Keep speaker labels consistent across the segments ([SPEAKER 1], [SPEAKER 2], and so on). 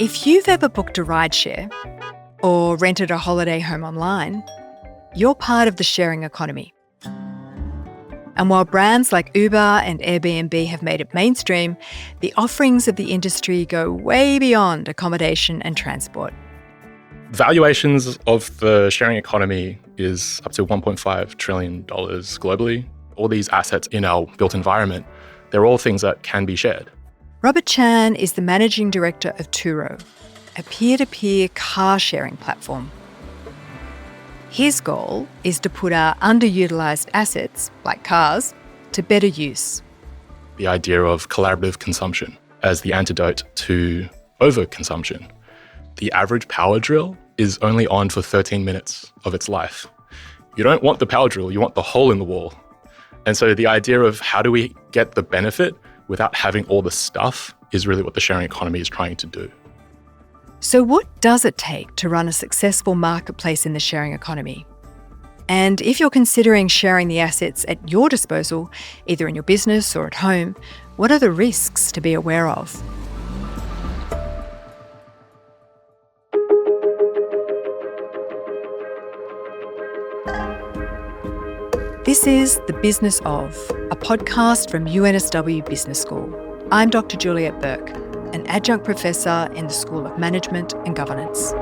[SPEAKER 1] If you've ever booked a rideshare or rented a holiday home online, you're part of the sharing economy. And while brands like Uber and Airbnb have made it mainstream, the offerings of the industry go way beyond accommodation and transport.
[SPEAKER 2] Valuations of the sharing economy is up to $1.5 trillion globally. All these assets in our built environment, they're all things that can be shared.
[SPEAKER 1] Robert Chan is the managing director of Turo, a peer-to-peer car-sharing platform. His goal is to put our underutilised assets, like cars, to better use.
[SPEAKER 2] The idea of collaborative consumption as the antidote to overconsumption. The average power drill is only on for 13 minutes of its life. You don't want the power drill, you want the hole in the wall. And so the idea of how do we get the benefit without having all the stuff is really what the sharing economy is trying to do.
[SPEAKER 1] So what does it take to run a successful marketplace in the sharing economy? And if you're considering sharing the assets at your disposal, either in your business or at home, what are the risks to be aware of? This is The Business Of, a podcast from UNSW Business School. I'm Dr. Juliet Burke, an adjunct professor in the School of Management and Governance.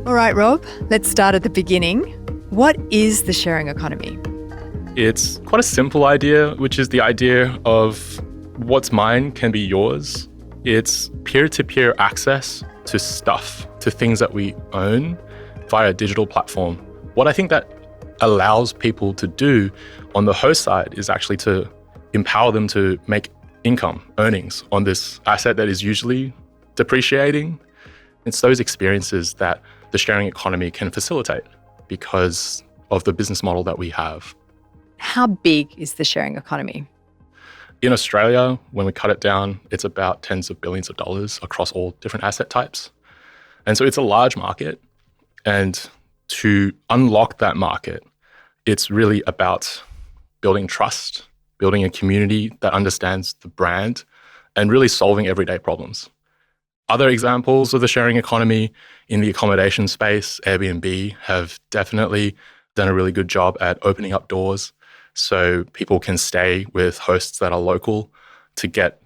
[SPEAKER 1] All right, Rob, let's start at the beginning. What is the sharing economy?
[SPEAKER 2] It's quite a simple idea, which is the idea of what's mine can be yours. It's peer-to-peer access to stuff, to things that we own via a digital platform. What I think that allows people to do on the host side is actually to empower them to make income, earnings on this asset that is usually depreciating. It's those experiences that the sharing economy can facilitate because of the business model that we have.
[SPEAKER 1] How big is the sharing economy?
[SPEAKER 2] In Australia, when we cut it down, it's about tens of billions of dollars across all different asset types. And so it's a large market. And to unlock that market, it's really about building trust, building a community that understands the brand, and really solving everyday problems. Other examples of the sharing economy in the accommodation space, Airbnb have definitely done a really good job at opening up doors so people can stay with hosts that are local to get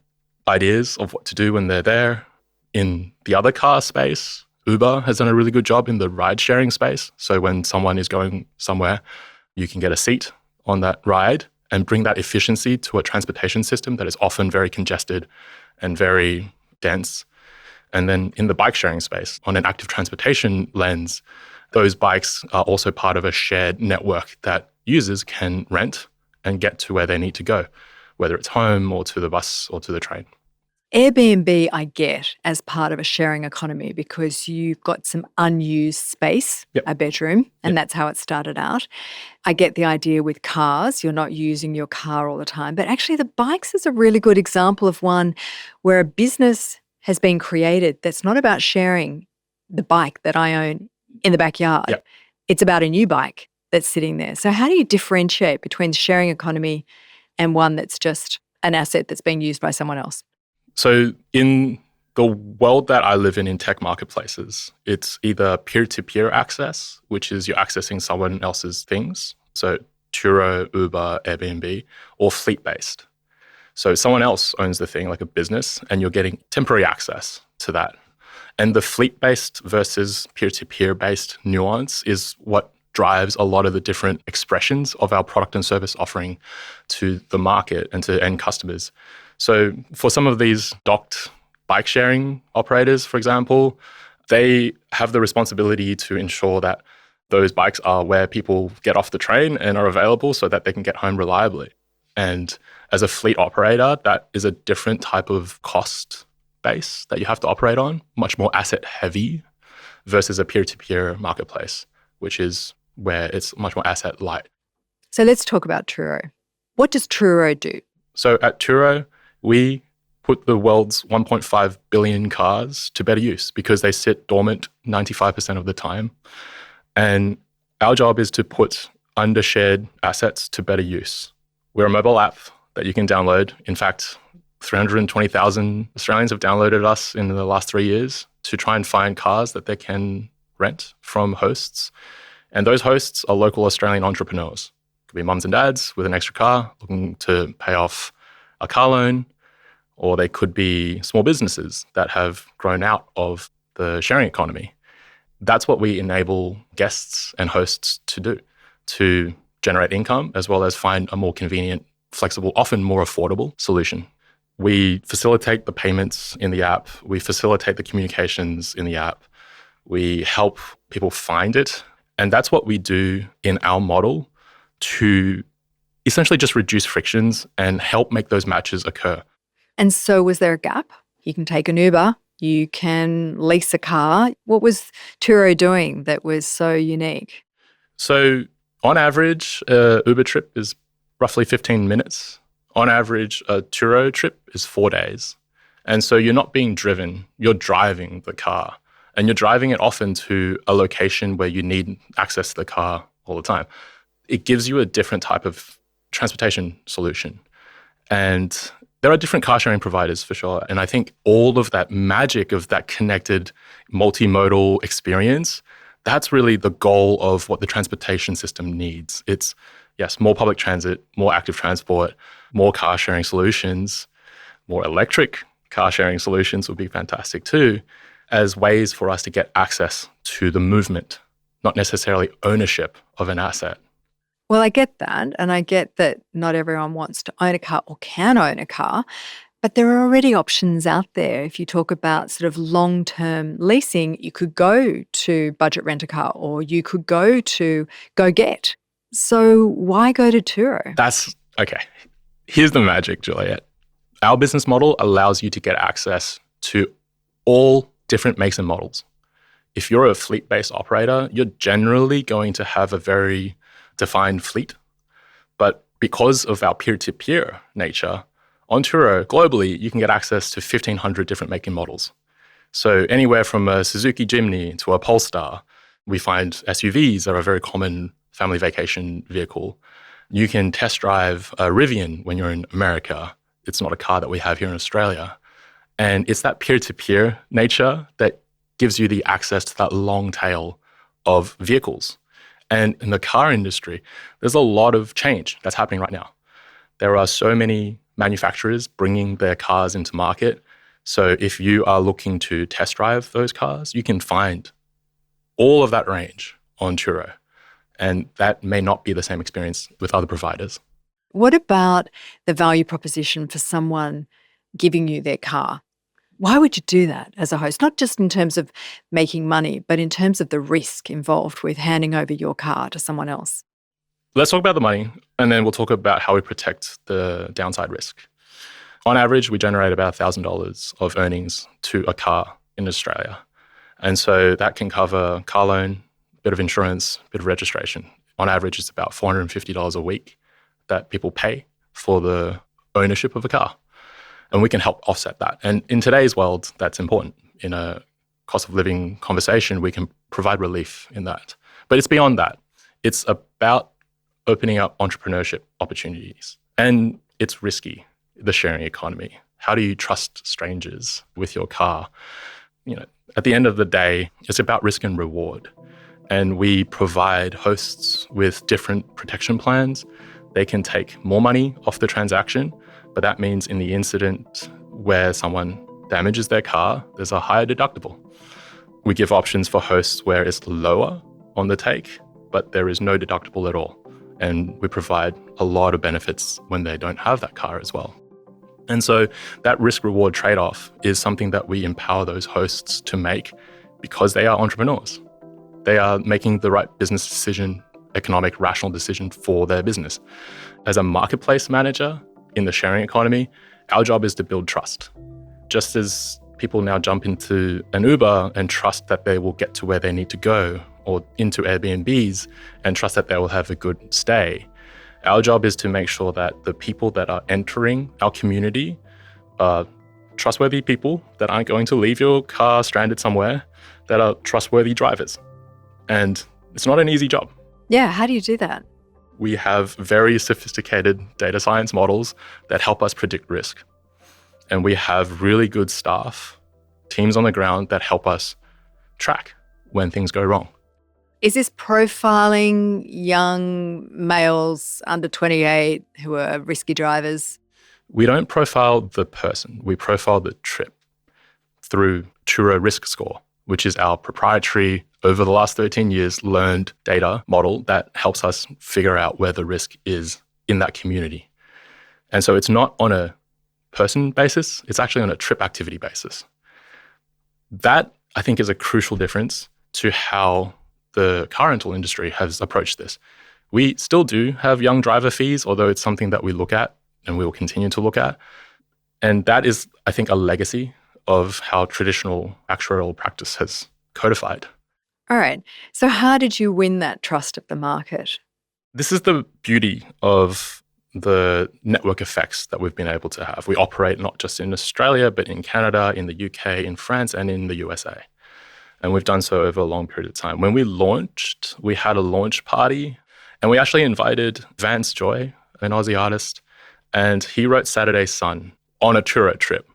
[SPEAKER 2] ideas of what to do when they're there. In the other car space, Uber has done a really good job in the ride-sharing space. So when someone is going somewhere, you can get a seat on that ride and bring that efficiency to a transportation system that is often very congested and very dense. And then in the bike-sharing space, on an active transportation lens, those bikes are also part of a shared network that users can rent and get to where they need to go, whether it's home or to the bus or to the train.
[SPEAKER 1] Airbnb I get as part of a sharing economy because you've got some unused space, a bedroom, and that's how it started out. I get the idea with cars, you're not using your car all the time, but actually the bikes is a really good example of one where a business has been created that's not about sharing the bike that I own in the backyard.
[SPEAKER 2] Yep.
[SPEAKER 1] It's about a new bike that's sitting there. So how do you differentiate between the sharing economy and one that's just an asset that's being used by someone else?
[SPEAKER 2] So in the world that I live in tech marketplaces, it's either peer-to-peer access, which is you're accessing someone else's things, so Turo, Uber, Airbnb, or fleet-based. So someone else owns the thing, like a business, and you're getting temporary access to that. And the fleet-based versus peer-to-peer-based nuance is what drives a lot of the different expressions of our product and service offering to the market and to end customers. So for some of these docked bike sharing operators, for example, they have the responsibility to ensure that those bikes are where people get off the train and are available so that they can get home reliably. And as a fleet operator, that is a different type of cost base that you have to operate on, much more asset heavy versus a peer-to-peer marketplace, which is where it's much more asset light.
[SPEAKER 1] So let's talk about Turo. What does Turo do?
[SPEAKER 2] So at Turo, we put the world's 1.5 billion cars to better use because they sit dormant 95% of the time. And our job is to put undershared assets to better use. We're a mobile app that you can download. In fact, 320,000 Australians have downloaded us in the last 3 years to try and find cars that they can rent from hosts. And those hosts are local Australian entrepreneurs. It could be mums and dads with an extra car looking to pay off a car loan, or they could be small businesses that have grown out of the sharing economy. That's what we enable guests and hosts to do, to generate income as well as find a more convenient, flexible, often more affordable solution. We facilitate the payments in the app. We facilitate the communications in the app. We help people find it. And that's what we do in our model to essentially just reduce frictions and help make those matches occur.
[SPEAKER 1] And so was there a gap? You can take an Uber, you can lease a car. What was Turo doing that was so unique?
[SPEAKER 2] So on average, a Uber trip is roughly 15 minutes. On average, a Turo trip is 4 days. And so you're not being driven, you're driving the car. And you're driving it often to a location where you need access to the car all the time. It gives you a different type of transportation solution. And there are different car sharing providers for sure. And I think all of that magic of that connected multimodal experience, that's really the goal of what the transportation system needs. It's, yes, more public transit, more active transport, more car sharing solutions, more electric car sharing solutions would be fantastic too, as ways for us to get access to the movement, not necessarily ownership of an asset.
[SPEAKER 1] Well, I get that. And I get that not everyone wants to own a car or can own a car. But there are already options out there. If you talk about sort of long-term leasing, you could go to Budget Rent a Car or you could go to GoGet. So why go to Turo?
[SPEAKER 2] That's okay. Here's the magic, Juliet. Our business model allows you to get access to all different makes and models. If you're a fleet-based operator, you're generally going to have a very defined fleet. But because of our peer-to-peer nature, on Turo, globally, you can get access to 1,500 different make and models. So anywhere from a Suzuki Jimny to a Polestar, we find SUVs are a very common family vacation vehicle. You can test drive a Rivian when you're in America. It's not a car that we have here in Australia. And it's that peer-to-peer nature that gives you the access to that long tail of vehicles. And in the car industry, there's a lot of change that's happening right now. There are so many manufacturers bringing their cars into market. So if you are looking to test drive those cars, you can find all of that range on Turo. And that may not be the same experience with other providers.
[SPEAKER 1] What about the value proposition for someone giving you their car? Why would you do that as a host? Not just in terms of making money, but in terms of the risk involved with handing over your car to someone else.
[SPEAKER 2] Let's talk about the money, and then we'll talk about how we protect the downside risk. On average, we generate about $1,000 of earnings to a car in Australia. And so that can cover car loan, bit of insurance, bit of registration. On average, it's about $450 a week that people pay for the ownership of a car. And we can help offset that. And in today's world, that's important. In a cost of living conversation, we can provide relief in that. But it's beyond that. It's about opening up entrepreneurship opportunities. And it's risky, the sharing economy. How do you trust strangers with your car? You know, at the end of the day, it's about risk and reward. And we provide hosts with different protection plans. They can take more money off the transaction, but that means in the incident where someone damages their car, there's a higher deductible. We give options for hosts where it's lower on the take, but there is no deductible at all. And we provide a lot of benefits when they don't have that car as well. And so that risk-reward trade-off is something that we empower those hosts to make because they are entrepreneurs. They are making the right business decision, economic, rational decision for their business. As a marketplace manager in the sharing economy, our job is to build trust. Just as people now jump into an Uber and trust that they will get to where they need to go, or into Airbnbs and trust that they will have a good stay, our job is to make sure that the people that are entering our community are trustworthy people that aren't going to leave your car stranded somewhere, that are trustworthy drivers. And it's not an easy job.
[SPEAKER 1] Yeah, how do you do that?
[SPEAKER 2] We have very sophisticated data science models that help us predict risk. And we have really good staff, teams on the ground that help us track when things go wrong.
[SPEAKER 1] Is this profiling young males under 28 who are risky drivers?
[SPEAKER 2] We don't profile the person. We profile the trip through Turo Risk Score, which is our proprietary, over the last 13 years, learned data model that helps us figure out where the risk is in that community. And so it's not on a person basis, it's actually on a trip activity basis. That, I think, is a crucial difference to how the car rental industry has approached this. We still do have young driver fees, although it's something that we look at and we will continue to look at. And that is, I think, a legacy of how traditional actuarial practice has codified.
[SPEAKER 1] All right. So how did you win that trust of the market?
[SPEAKER 2] This is the beauty of the network effects that we've been able to have. We operate not just in Australia, but in Canada, in the UK, in France, and in the USA. And we've done so over a long period of time. When we launched, we had a launch party, and we actually invited Vance Joy, an Aussie artist, and he wrote Saturday Sun on a Turo trip.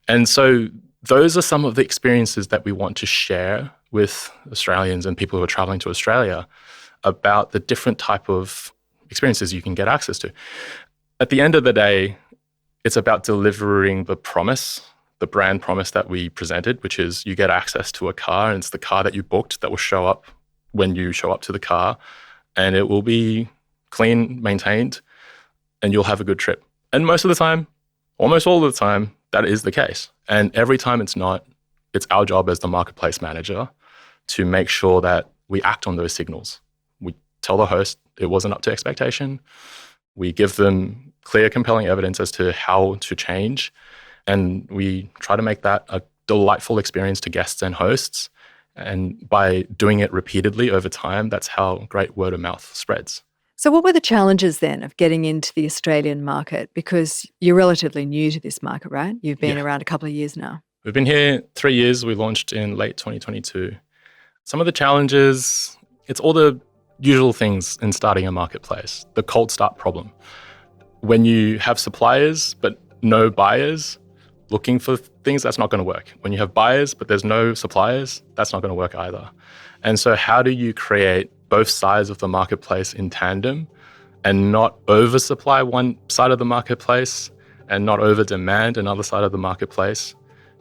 [SPEAKER 2] And so those are some of the experiences that we want to share with Australians and people who are traveling to Australia about the different type of experiences you can get access to. At the end of the day, it's about delivering the promise, the brand promise that we presented, which is you get access to a car, and it's the car that you booked that will show up when you show up to the car, and it will be clean, maintained, and you'll have a good trip. And most of the time, almost all of the time, that is the case. And every time it's not, it's our job as the marketplace manager to make sure that we act on those signals. We tell the host it wasn't up to expectation. We give them clear, compelling evidence as to how to change. And we try to make that a delightful experience to guests and hosts. And by doing it repeatedly over time, that's how great word of mouth spreads.
[SPEAKER 1] So what were the challenges then of getting into the Australian market? Because you're relatively new to this market, right? You've been around a couple of years now.
[SPEAKER 2] We've been here 3 years. We launched in late 2022. Some of the challenges, it's all the usual things in starting a marketplace. The cold start problem. When you have suppliers but no buyers looking for things, that's not going to work. When you have buyers but there's no suppliers, that's not going to work either. And so how do you create both sides of the marketplace in tandem and not oversupply one side of the marketplace and not over demand another side of the marketplace,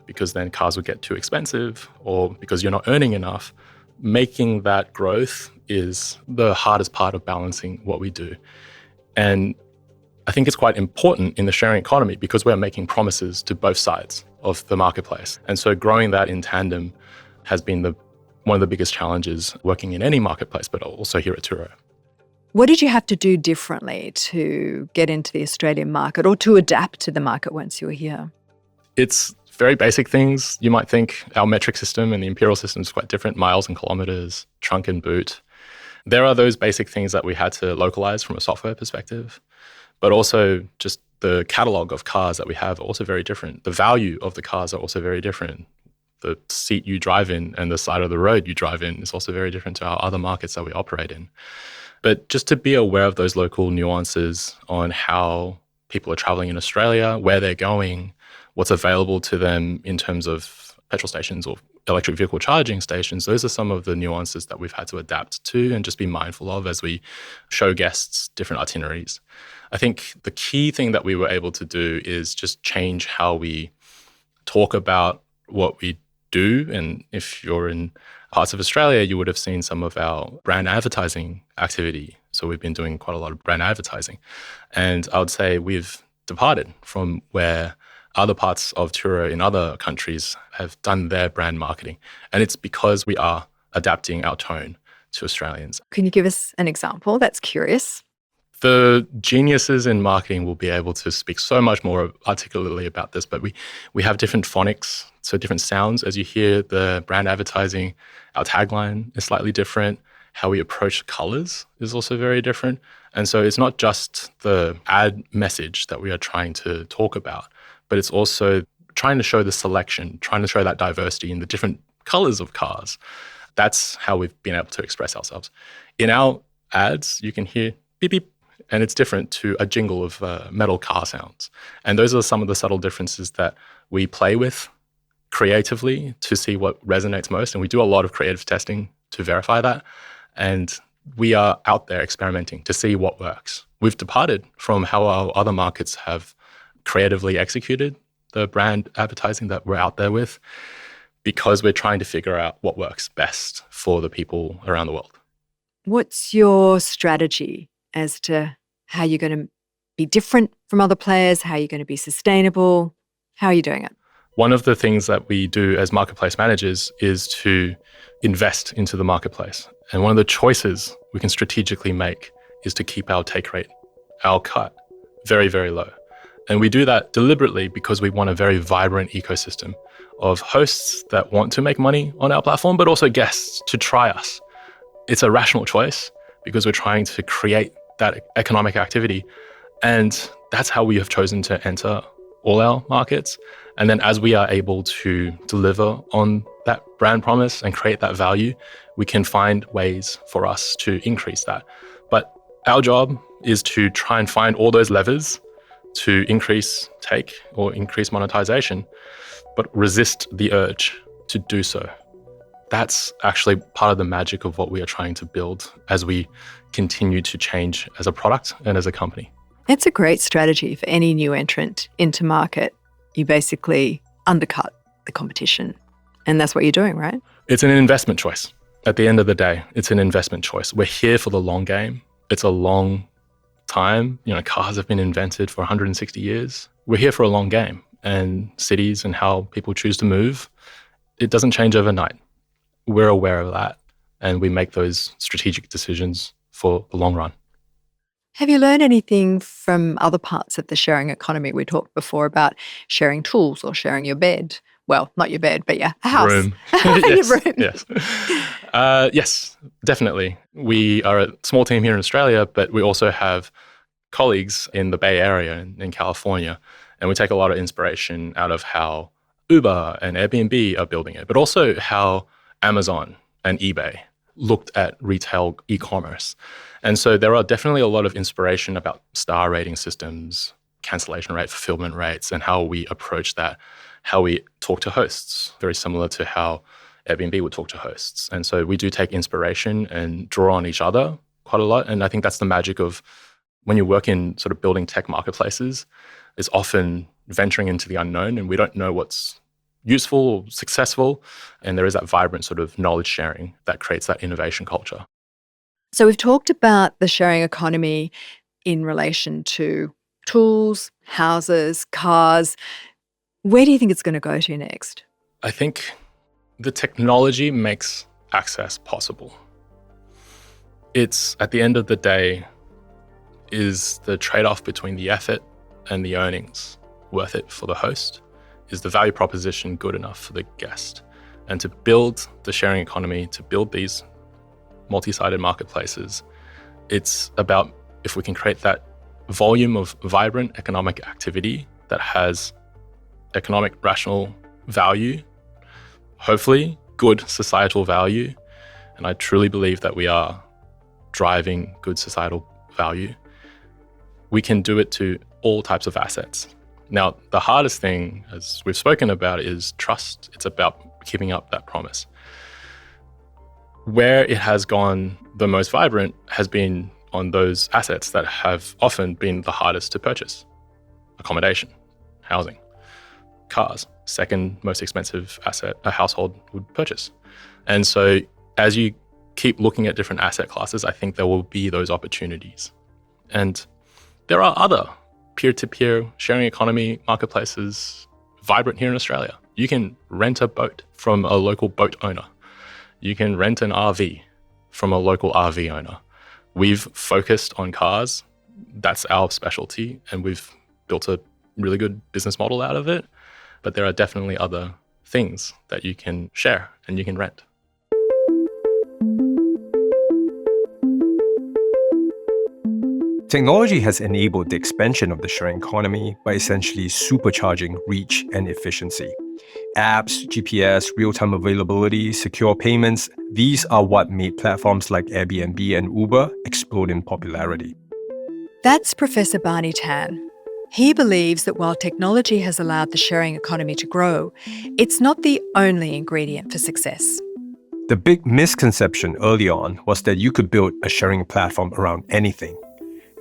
[SPEAKER 2] because then cars will get too expensive or because you're not earning enough? Making that growth is the hardest part of balancing what we do. And I think it's quite important in the sharing economy because we're making promises to both sides of the marketplace. And so growing that in tandem has been one of the biggest challenges working in any marketplace, but also here at Turo.
[SPEAKER 1] What did you have to do differently to get into the Australian market or to adapt to the market once you were here?
[SPEAKER 2] It's very basic things. You might think our metric system and the imperial system is quite different, miles and kilometers, trunk and boot. There are those basic things that we had to localize from a software perspective, but also just the catalog of cars that we have are also very different. The value of the cars are also very different. The seat you drive in and the side of the road you drive in is also very different to our other markets that we operate in. But just to be aware of those local nuances on how people are traveling in Australia, where they're going, what's available to them in terms of petrol stations or electric vehicle charging stations, those are some of the nuances that we've had to adapt to and just be mindful of as we show guests different itineraries. I think the key thing that we were able to do is just change how we talk about what we do. And if you're in parts of Australia, you would have seen some of our brand advertising activity. So we've been doing quite a lot of brand advertising. And I would say we've departed from where other parts of Turo in other countries have done their brand marketing. And it's because we are adapting our tone to Australians.
[SPEAKER 1] Can you give us an example? That's curious.
[SPEAKER 2] The geniuses in marketing will be able to speak so much more articulately about this, but we have different phonics, so different sounds. As you hear the brand advertising, our tagline is slightly different. How we approach colors is also very different. And so it's not just the ad message that we are trying to talk about, but it's also trying to show the selection, trying to show that diversity in the different colors of cars. That's how we've been able to express ourselves. In our ads, you can hear beep, beep, and it's different to a jingle of metal car sounds. And those are some of the subtle differences that we play with creatively to see what resonates most. And we do a lot of creative testing to verify that. And we are out there experimenting to see what works. We've departed from how our other markets have creatively executed the brand advertising that we're out there with, because we're trying to figure out what works best for the people around the world.
[SPEAKER 1] What's your strategy as to how you're going to be different from other players, how you're going to be sustainable? How are you doing it?
[SPEAKER 2] One of the things that we do as marketplace managers is to invest into the marketplace. And one of the choices we can strategically make is to keep our take rate, our cut, very, very low. And we do that deliberately because we want a very vibrant ecosystem of hosts that want to make money on our platform, but also guests to try us. It's a rational choice because we're trying to create that economic activity. And that's how we have chosen to enter all our markets. And then as we are able to deliver on that brand promise and create that value, we can find ways for us to increase that. But our job is to try and find all those levers to increase take or increase monetization, but resist the urge to do so. That's actually part of the magic of what we are trying to build as we continue to change as a product and as a company.
[SPEAKER 1] It's a great strategy for any new entrant into market. You basically undercut the competition. And that's what you're doing, right?
[SPEAKER 2] It's an investment choice. At the end of the day, it's an investment choice. We're here for the long game. It's a long time. Cars have been invented for 160 years. We're here for a long game. And cities and how people choose to move, it doesn't change overnight. We're aware of that. And we make those strategic decisions for the long run.
[SPEAKER 1] Have you learned anything from other parts of the sharing economy? We talked before about sharing tools or sharing your bed. Well, not your bed, but yeah, a house.
[SPEAKER 2] Room.
[SPEAKER 1] Your room.
[SPEAKER 2] Yes. Yes, definitely. We are a small team here in Australia, but we also have colleagues in the Bay Area in California. And we take a lot of inspiration out of how Uber and Airbnb are building it, but also how Amazon and eBay looked at retail e-commerce. And so there are definitely a lot of inspiration about star rating systems, cancellation rate, fulfillment rates, and how we approach that, how we talk to hosts, very similar to how Airbnb would talk to hosts. And so we do take inspiration and draw on each other quite a lot. And I think that's the magic of when you work in sort of building tech marketplaces, is often venturing into the unknown, and we don't know what's useful or successful. And there is that vibrant sort of knowledge sharing that creates that innovation culture.
[SPEAKER 1] So we've talked about the sharing economy in relation to tools, houses, cars. Where do you think it's going to go to next?
[SPEAKER 2] I think the technology makes access possible. It's, at the end of the day, is the trade-off between the effort and the earnings worth it for the host? Is the value proposition good enough for the guest? And to build the sharing economy, to build these multi-sided marketplaces, it's about if we can create that volume of vibrant economic activity that has economic rational value, hopefully good societal value. And I truly believe that we are driving good societal value. We can do it to all types of assets. Now, the hardest thing, as we've spoken about, is trust. It's about keeping up that promise. Where it has gone the most vibrant has been on those assets that have often been the hardest to purchase. Accommodation, housing, cars, second most expensive asset a household would purchase. And so as you keep looking at different asset classes, I think there will be those opportunities. And there are other peer-to-peer sharing economy marketplaces vibrant here in Australia. You can rent a boat from a local boat owner. You can rent an RV from a local RV owner. We've focused on cars. That's our specialty, and we've built a really good business model out of it. But there are definitely other things that you can share and you can rent.
[SPEAKER 3] Technology has enabled the expansion of the sharing economy by essentially supercharging reach and efficiency. Apps, GPS, real-time availability, secure payments, these are what made platforms like Airbnb and Uber explode in popularity.
[SPEAKER 1] That's Professor Barney Tan. He believes that while technology has allowed the sharing economy to grow, it's not the only ingredient for success.
[SPEAKER 3] The big misconception early on was that you could build a sharing platform around anything.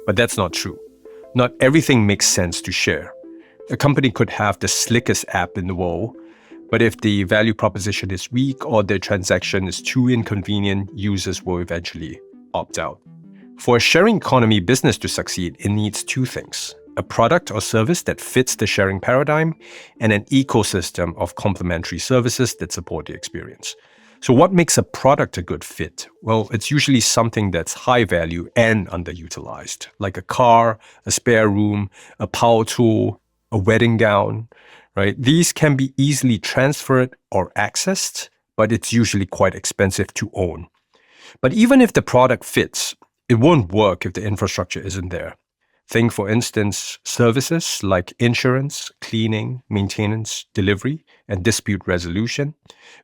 [SPEAKER 3] But that's not true. Not everything makes sense to share. A company could have the slickest app in the world, but if the value proposition is weak or the transaction is too inconvenient, users will eventually opt out. For a sharing economy business to succeed, it needs two things: a product or service that fits the sharing paradigm, and an ecosystem of complementary services that support the experience. So what makes a product a good fit? Well, it's usually something that's high value and underutilized, like a car, a spare room, a power tool, a wedding gown, right? These can be easily transferred or accessed, but it's usually quite expensive to own. But even if the product fits, it won't work if the infrastructure isn't there. Think, for instance, services like insurance, cleaning, maintenance, delivery, and dispute resolution.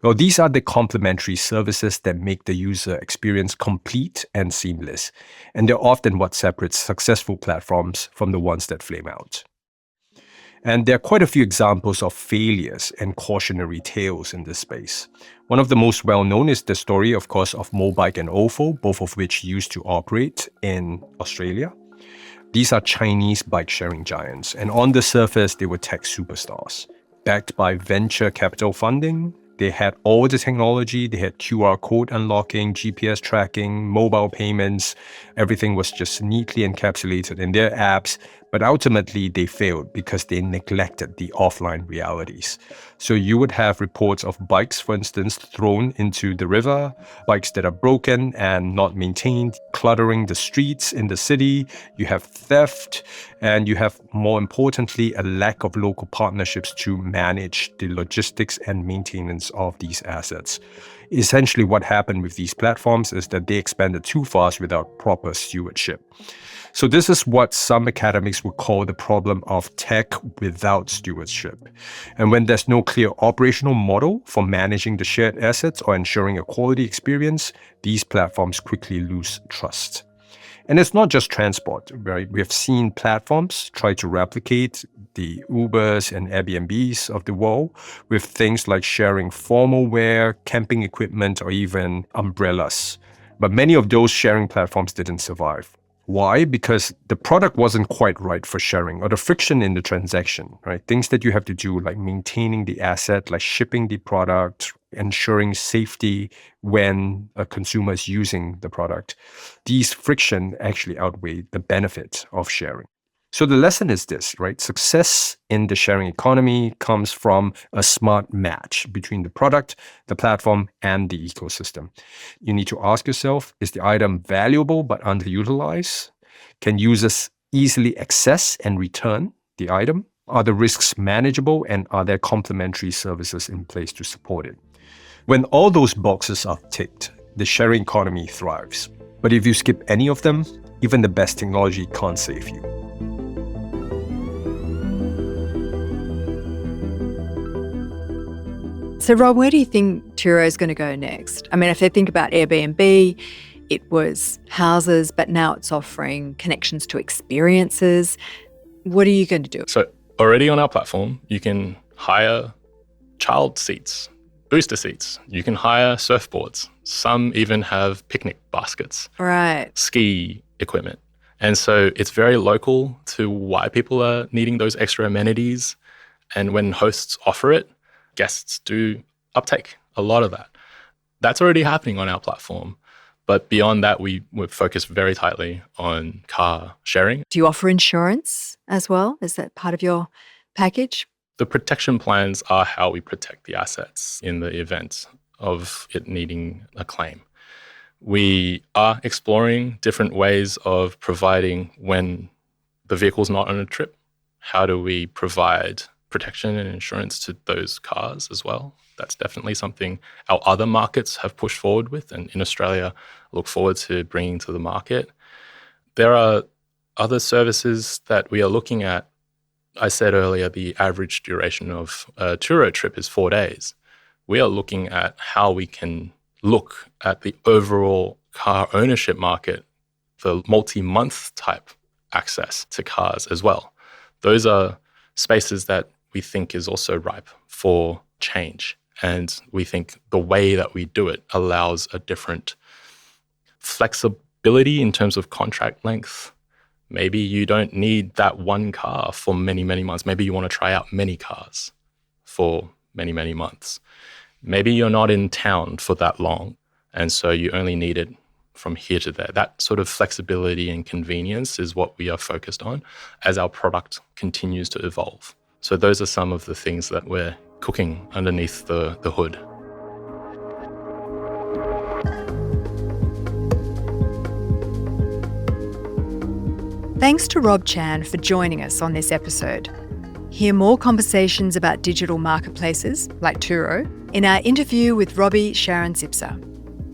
[SPEAKER 3] Well, these are the complementary services that make the user experience complete and seamless. And they're often what separates successful platforms from the ones that flame out. And there are quite a few examples of failures and cautionary tales in this space. One of the most well-known is the story, of course, of Mobike and Ofo, both of which used to operate in Australia. These are Chinese bike-sharing giants, and on the surface, they were tech superstars. Backed by venture capital funding, they had all the technology. They had QR code unlocking, GPS tracking, mobile payments. Everything was just neatly encapsulated in their apps. But ultimately, they failed because they neglected the offline realities. So you would have reports of bikes, for instance, thrown into the river, bikes that are broken and not maintained, cluttering the streets in the city. You have theft, and you have, more importantly, a lack of local partnerships to manage the logistics and maintenance of these assets. Essentially, what happened with these platforms is that they expanded too fast without proper stewardship. So this is what some academics would call the problem of tech without stewardship. And when there's no clear operational model for managing the shared assets or ensuring a quality experience, these platforms quickly lose trust. And it's not just transport, right? We have seen platforms try to replicate the Ubers and Airbnbs of the world with things like sharing formal wear, camping equipment, or even umbrellas. But many of those sharing platforms didn't survive. Why? Because the product wasn't quite right for sharing, or the friction in the transaction, right? Things that you have to do, like maintaining the asset, like shipping the product, ensuring safety when a consumer is using the product. These friction actually outweigh the benefit of sharing. So the lesson is this, right? Success in the sharing economy comes from a smart match between the product, the platform, and the ecosystem. You need to ask yourself, is the item valuable but underutilized? Can users easily access and return the item? Are the risks manageable, and are there complementary services in place to support it? When all those boxes are ticked, the sharing economy thrives. But if you skip any of them, even the best technology can't save you.
[SPEAKER 1] So, Rob, where do you think Turo is going to go next? I mean, if they think about Airbnb, it was houses, but now it's offering connections to experiences. What are you going to do?
[SPEAKER 2] So already on our platform, you can hire child seats, booster seats. You can hire surfboards. Some even have picnic baskets.
[SPEAKER 1] Right.
[SPEAKER 2] Ski equipment. And so it's very local to why people are needing those extra amenities. And when hosts offer it, guests do uptake a lot of that. That's already happening on our platform. But beyond that, we're focused very tightly on car sharing.
[SPEAKER 1] Do you offer insurance as well? Is that part of your package?
[SPEAKER 2] The protection plans are how we protect the assets in the event of it needing a claim. We are exploring different ways of providing when the vehicle's not on a trip. How do we provide protection and insurance to those cars as well? That's definitely something our other markets have pushed forward with, and in Australia, I look forward to bringing to the market. There are other services that we are looking at. I said earlier, the average duration of a Turo trip is 4 days. We are looking at how we can look at the overall car ownership market, the multi-month type access to cars as well. Those are spaces that we think is also ripe for change. And we think the way that we do it allows a different flexibility in terms of contract length. Maybe you don't need that one car for many, many months. Maybe you want to try out many cars for many, many months. Maybe you're not in town for that long, and so you only need it from here to there. That sort of flexibility and convenience is what we are focused on as our product continues to evolve. So those are some of the things that we're cooking underneath the hood.
[SPEAKER 1] Thanks to Rob Chan for joining us on this episode. Hear more conversations about digital marketplaces, like Turo, in our interview with Robbie Sharon-Zipser.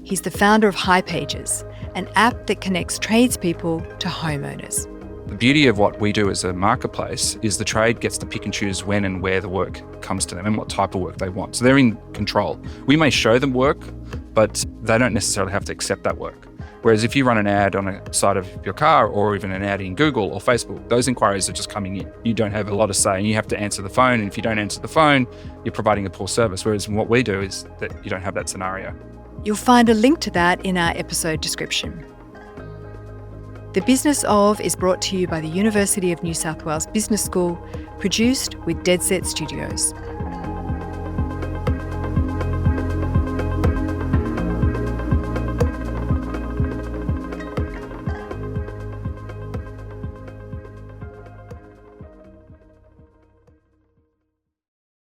[SPEAKER 1] He's the founder of hipages, an app that connects tradespeople to homeowners.
[SPEAKER 4] The beauty of what we do as a marketplace is the trade gets to pick and choose when and where the work comes to them and what type of work they want. So they're in control. We may show them work, but they don't necessarily have to accept that work. Whereas if you run an ad on a side of your car or even an ad in Google or Facebook, those inquiries are just coming in. You don't have a lot of say and you have to answer the phone. And if you don't answer the phone, you're providing a poor service. Whereas what we do is that you don't have that scenario.
[SPEAKER 1] You'll find a link to that in our episode description. The Business Of is brought to you by the University of New South Wales Business School, produced with Deadset Studios.